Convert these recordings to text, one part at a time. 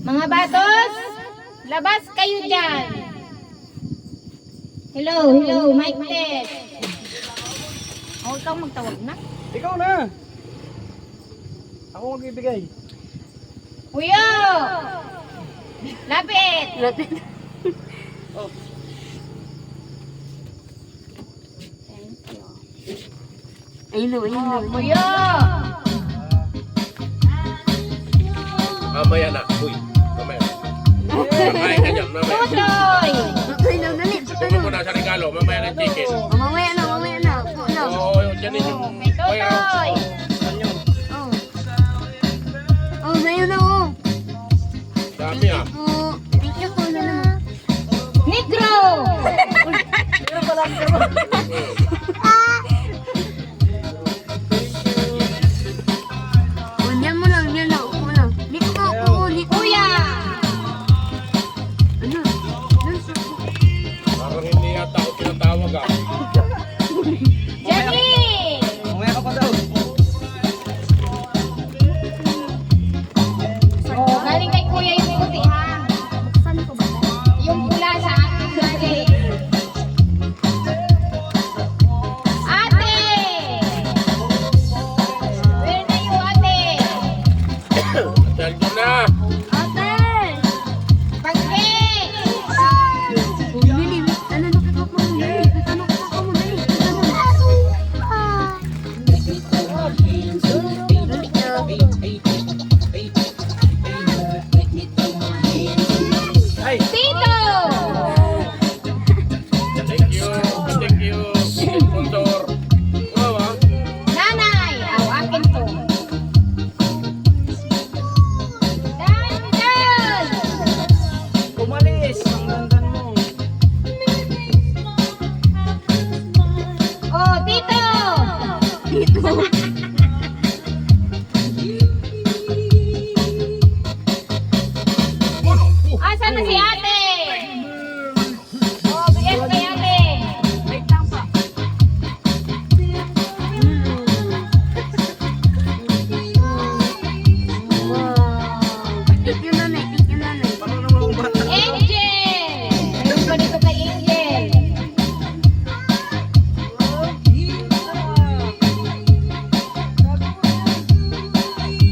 Mga batos, labas kayo dyan. Hello, mic test. Huwag kang magtawag na. Ikaw na. Ako magbibigay. Kuya! Lapit! Oh. Thank you. Ayun. Kuya! Mamaya na. Uy, mamaya. Kakain ka dyan, mamaya. Tutoy! Tutoy na, dali. Tutupo mo na sa regalo, mamaya ng chicken. Mamaya na. Oo, dyan din yung Tutoy! Oh, sa'yo na, oh. dami ah. Oh, thank you po na. Negro! Oh, yan mo lang. Upo lang. Dito ka, upo. Dito. Kuya! Ano? Parang hindi yata ako tinatawag ah. Jenny! Mamaya ka pa daw. Oh, galing kay Kuya yung puti ha. Saan ko ba? Yung pula sa akin galing. Ate! Where na you, ate? Dahil doon na. Ate! Pagke! Oh, Mili. Ano, nakikita mo? Mili. Ano ka mo, Mili? Ay, Tito! Thank you, sponsor. Wow ah. Nanay! Aw, akin to. Dan! umalis. Ang dandan mo. Oh, Tito! Asan na si ate? Oh, bigas kay ate. Wait lang po. Thank you, nanay. Paano naman akong bata? Angel! Meron pa dito kay Angel.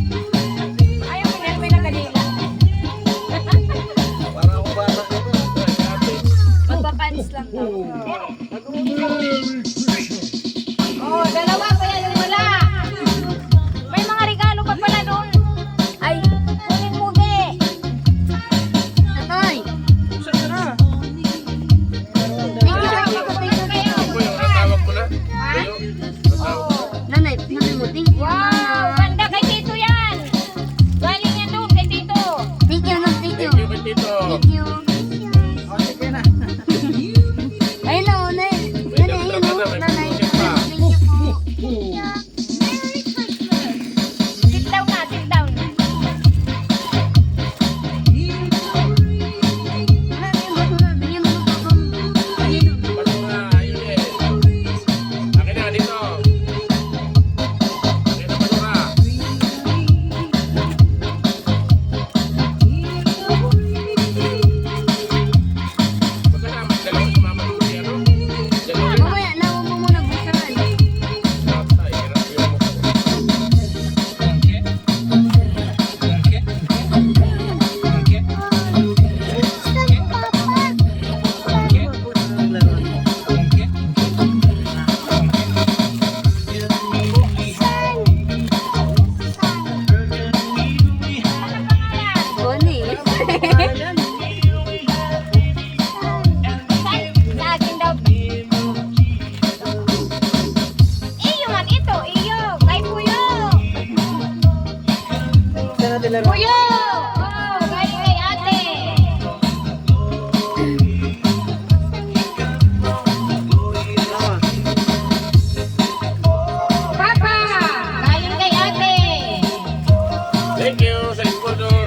Ayaw mo yan, may nakalila. Parang akong bata. Magpapanis lang daw. Oh, dalawa pa yan yung wala. May mga regalo pa pala doon. Ay, kunin mo, be. Tatay. Saan ka na? Ako yung natawag ko na. Kayo, natawag. Nanay mo. Thank you, Wow, nanay. ganda kay Tito yan. Galing yan doon kay Tito. Thank you, nanay. Thank you. Thank you, kay Tito. Thank you. Oh, sige na. Ayun na, nanay. May Nanay, dagdag ayun ka na. na, may Nanay, pupusin pa. thank you po. Sit down na, sit down. Bigyan mo po kami. Basura, ayun eh. Akin na, dito. Akin na, basura. Basta na, dalawa sumama mo si ano? Dalawa. Mamaya, nawa mo muna bukaran. Ay, hirap yung mukha ko. Bonnie. Sa akin daw. Iyo man ito, iyo. Kay Puyo. Saan natin laro? Puyo! Oh, galing kay ate. Papa! Galing kay ate. Thank you sa sponsor.